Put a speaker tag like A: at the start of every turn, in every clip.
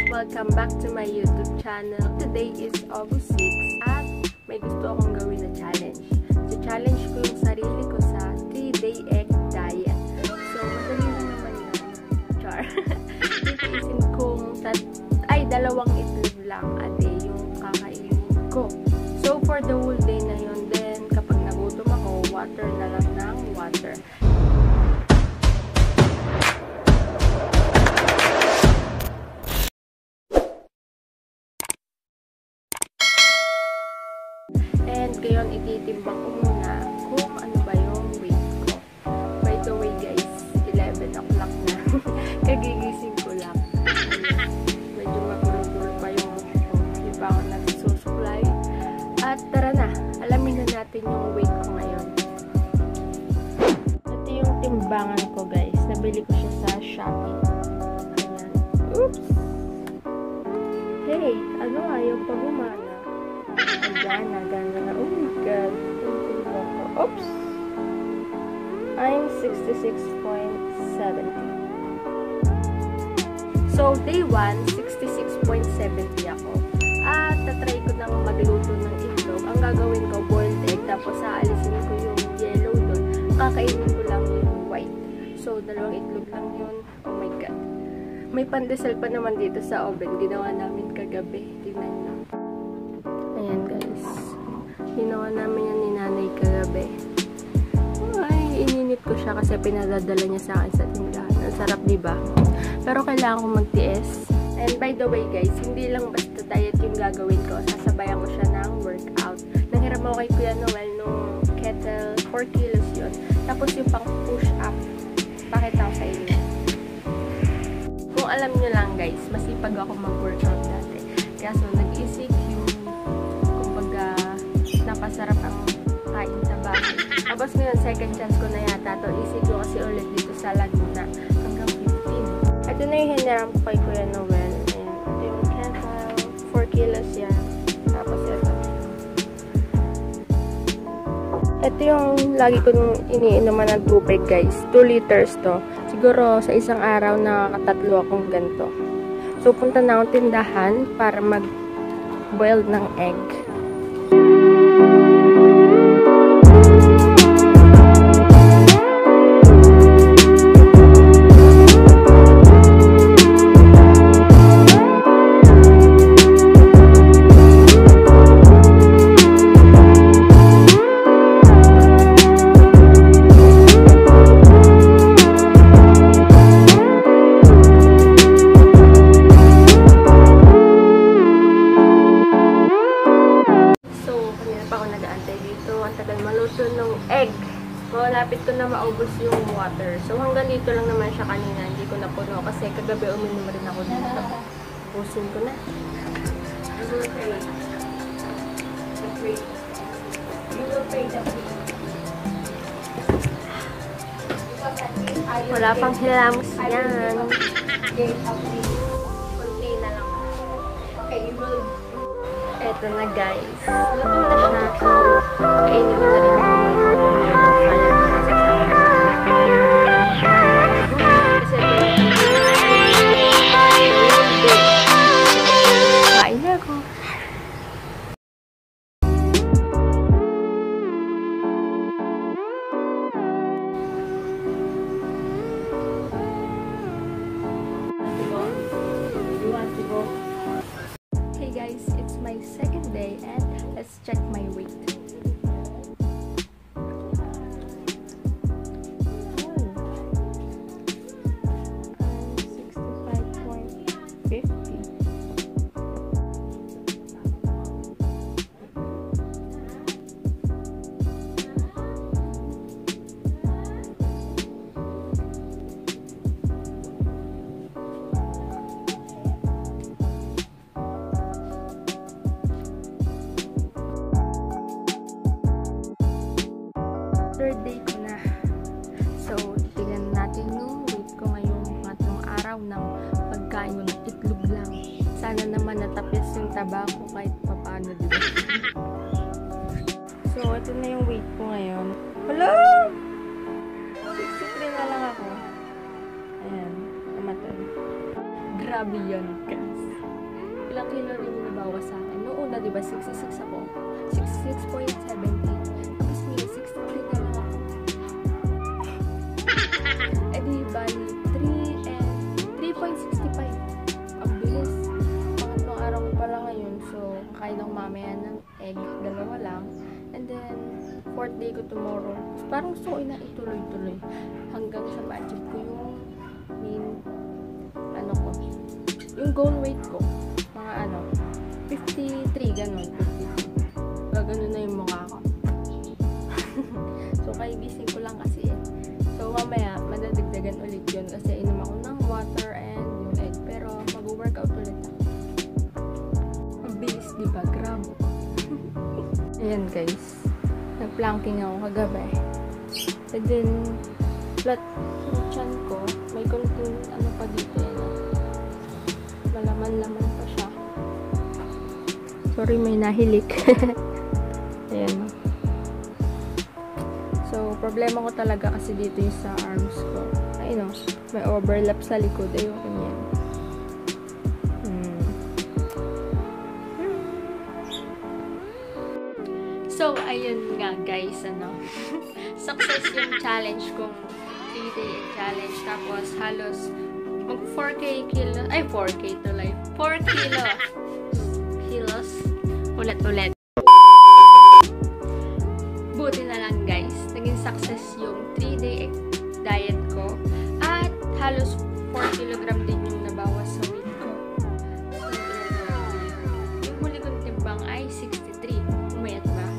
A: Welcome back to my YouTube channel. Today is August 6 at may gusto akong gawin na challenge. So, challenge ko yung sarili ko sa 3-day egg diet. So, madali lang naman yun. Char. Titiisin kong dalawang itlog lang a day yung kakainin ko. So, for the whole day na yun, then kapag nagutom ako, water na lang ng water. And ngayon, ititimbang ko muna kung ano ba yung weight ko. By the way guys, 11 o'clock na. Kagigising ko lang. Medyo magulo-gulo pa yung mukha ko. Hindi pa ako nagsusupply. At tara na, alamin na natin yung weight ko ngayon. Ito yung timbangan ko guys. Nabili ko siya sa Shopee. Ayan. Oops! Hey, ano ayaw pa gumana? Gana na. Oh my god. Oops. I'm 66.70. So, day 1, 66.70 ako. At tatry ko nang magluto ng itlog. Ang gagawin ko, boiled egg. Tapos, aalisin ko yung yellow doon. Kakainin ko lang yung white. So, dalawang itlog lang yun. Oh my god. May pandesal pa naman dito sa oven. Ginawa namin kagabi. Tingnan nyo. Ayan guys. Ginawa namin yan ni nanay kagabi. Ay, ininit ko siya kasi pinadadala niya sa akin sa tindahan. Ang sarap, diba? Pero kailangan ko magtiis. And by the way guys, hindi lang basta diet yung gagawin ko. Sasabayan ko siya ng workout. Nanghiram ako kay Kuya Noel nung kettle. 4 kilos yun. Tapos yung pang push up. Pakita ko sa inyo. Kung alam nyo lang guys, masipag ako mag-workout dati. Kaya so, nag-isip napasarap ang kain sa bahay. Tapos ngayon, second chance ko na yata to. Isip ko kasi ulit dito sa Laguna. Hanggang 15. Ito na yung hiniram ko kay Kuya Noel. Ayan. Ito yung kettle. 4 kilos yan. Tapos ito. Ito yung lagi ko iniinuman ng tubig guys. 2 liters to. Siguro sa isang araw nakakatatlo akong ganito. So punta na akong tindahan para mag-boil ng egg. Egg. Malapit ko na maubos yung water. So, hanggang dito lang naman siya kanina. Hindi ko napuno kasi kagabi uminom rin ako dito. Pusin ko na. Wala pang hilamos yan. Kunti na lang. Eto na guys. Luto na siya. Kainin ko na rin. Kain na ako. Hey guys, it's my second day and let's check my weight. Third day ko na. So, tingnan natin yung weight ko ngayong tatlong araw ng pagkain ko ng itlog lang. Sana naman natapos yung taba ko kahit papaano dito. So, ito na yung weight ko ngayon. Hala! 63 na lang ako. Ayan. Namatay. Grabe yun, guys. Ilang kilo rin yung nabawas sa akin. Noong una, diba, 66 ako. 66.70. Tapos ngayon, 63 na lang ako. Eh di, bali, 3.65. Ang bilis. Pangatlong araw ko pala ngayon. So, kakain ako mamaya ng egg. 2 lang. And then, 4th day ko tomorrow. So, parang gusto ko na ituloy-tuloy. Hanggang sa ma-achieve ko yung yung goal weight ko. Mga 53, ganun. 53. Gagano na yung mukha ko. So, kaigising ko lang kasi eh. So, mamaya, madadagdagan ulit yun kasi inom ako ng water and yung egg. Pero, mag-workout ulit ako. Mabilis, diba? Grabe. Ayan, guys. Nag-planking ako kagabi. And then, flat yung chan ko. May konting pa dito yan. Malaman-laman pa siya. Sorry, may nahilik. Ayan. So, problema ko talaga kasi dito yung sa arms ko. Ayun, may overlap sa likod. Ayoko niyan. So, ayun nga guys, success yung challenge kong 3-day challenge. Tapos, halos mag 4K kilo, ay 4K tuloy, 4 kilos, ulit. Buti na lang guys, naging success yung 3-day diet ko, at halos 4 kilogram din yung nabawas sa weight ko. So, yung huli kong timbang ay 63, umayat ba?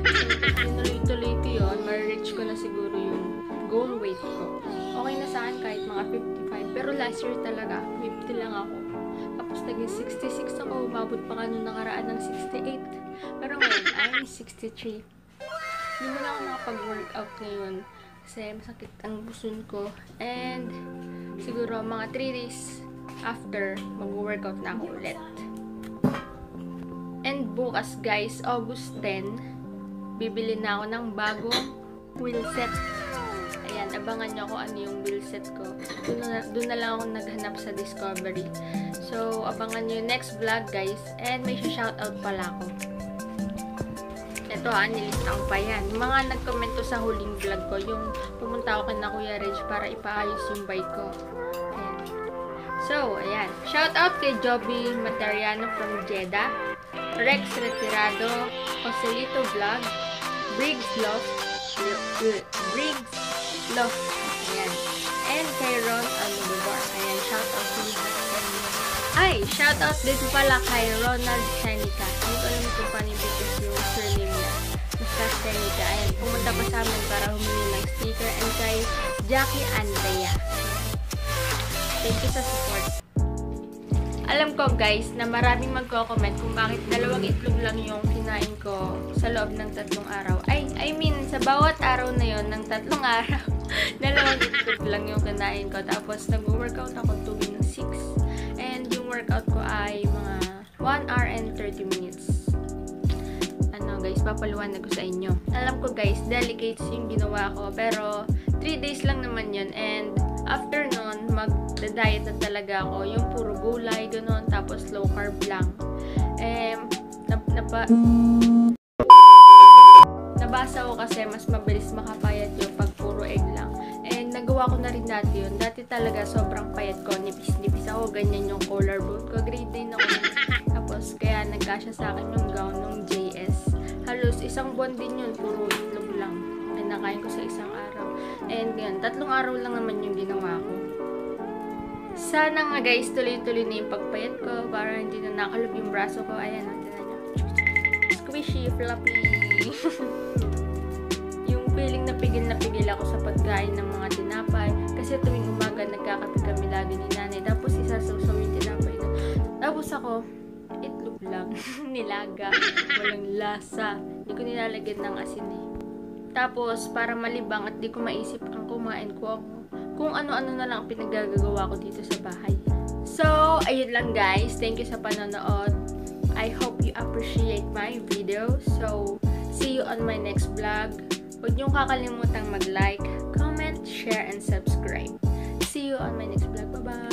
A: So, tuloy ko yun, ma-reach ko na siguro yung goal weight ko. Okay na sa akin kahit mga 55. Pero last year talaga, 50 lang ako. Tapos naging 66 ako. Umabot pa nga nung nakaraan ng 68. Pero ngayon, I'm 63. Hindi mo na ako nakapag-workout ngayon. Kasi masakit ang buson ko. And siguro mga 3 days after, mag-workout na ako ulit. And bukas guys, August 10, bibili na ako ng bagong wheel set. Ayan, abangan nyo kung ano yung wheel set ko. Doon na lang ako naghanap sa Discovery. So, abangan nyo yung next vlog, guys. And may shoutout pala ako. Ito nilistang pa yan. Yung mga nagkomento sa huling vlog ko, yung pumunta ako kay na Kuya Reg para ipaayos yung bike ko. Ayan. So, ayan. Shoutout kay Joby Materiano from Jeddah, Rex Retirado, Joselito Vlog, Briggs Love, ayan. And kay Ron Almodovar. Ayan, shoutout sa lahat. Ay, shoutout din pala kay Ronald Seneca. Hindi ko alam kung paano yung surname niya. Basta Seneca. Ayan, pumunta pa sa amin para humingi ng sticker. And kay Jackie Andrea. Thank you sa support. Alam ko guys, na maraming magko-comment kung bakit 2 itlog lang yung kinain ko sa loob ng 3 araw. I mean, sa bawat araw na yon ng 3 araw, 2 itlog lang yung kinain ko. Tapos, nag-workout ako tuwing 6. And yung workout ko ay mga 1 hour and 30 minutes. Guys, papaliwanag ko sa inyo. Alam ko guys, delicates yung ginawa ko. Pero, 3 days lang naman yun. And, after nun, mag-diet na talaga ako. Yung puro gulay, ganun. Tapos, low carb lang. Nabasa ko kasi mas mabilis makapayat yung pag puro egg lang. And, nagawa ko na rin dati yun. Dati talaga, sobrang payat ko. Nipis-nipis ako. Ganyan yung collarbone ko. Grade 9 ako. Tapos, kaya nagkasya sa akin yung gown ng JS. Halos, 1 buwan din yun. Puro itlog lang. And, nakain ko sa 1 araw. And, yan. 3 araw lang naman yung ginawa ko. Sana nga guys, tuloy-tuloy na yung pagpayat ko para hindi na nakalob yung braso ko. Ayan, natin na nyo. Squishy, floppy. Yung feeling na pigil ako sa pagkain ng mga tinapay. Kasi tuwing umaga, nagkakape kami lagi ni nanay. Tapos isasawsaw yung tinapay na. Tapos ako, itlog lang. Nilaga. Walang lasa. Hindi ko nilalagyan ng asin eh. Tapos, para malibang at di ko maisip ang kumain ko kung ano-ano na lang pinagagagawa ko dito sa bahay. So, ayun lang guys. Thank you sa panonood. I hope you appreciate my video. So, see you on my next vlog. Huwag niyong kakalimutang mag-like, comment, share, and subscribe. See See you on my next vlog. Bye-bye!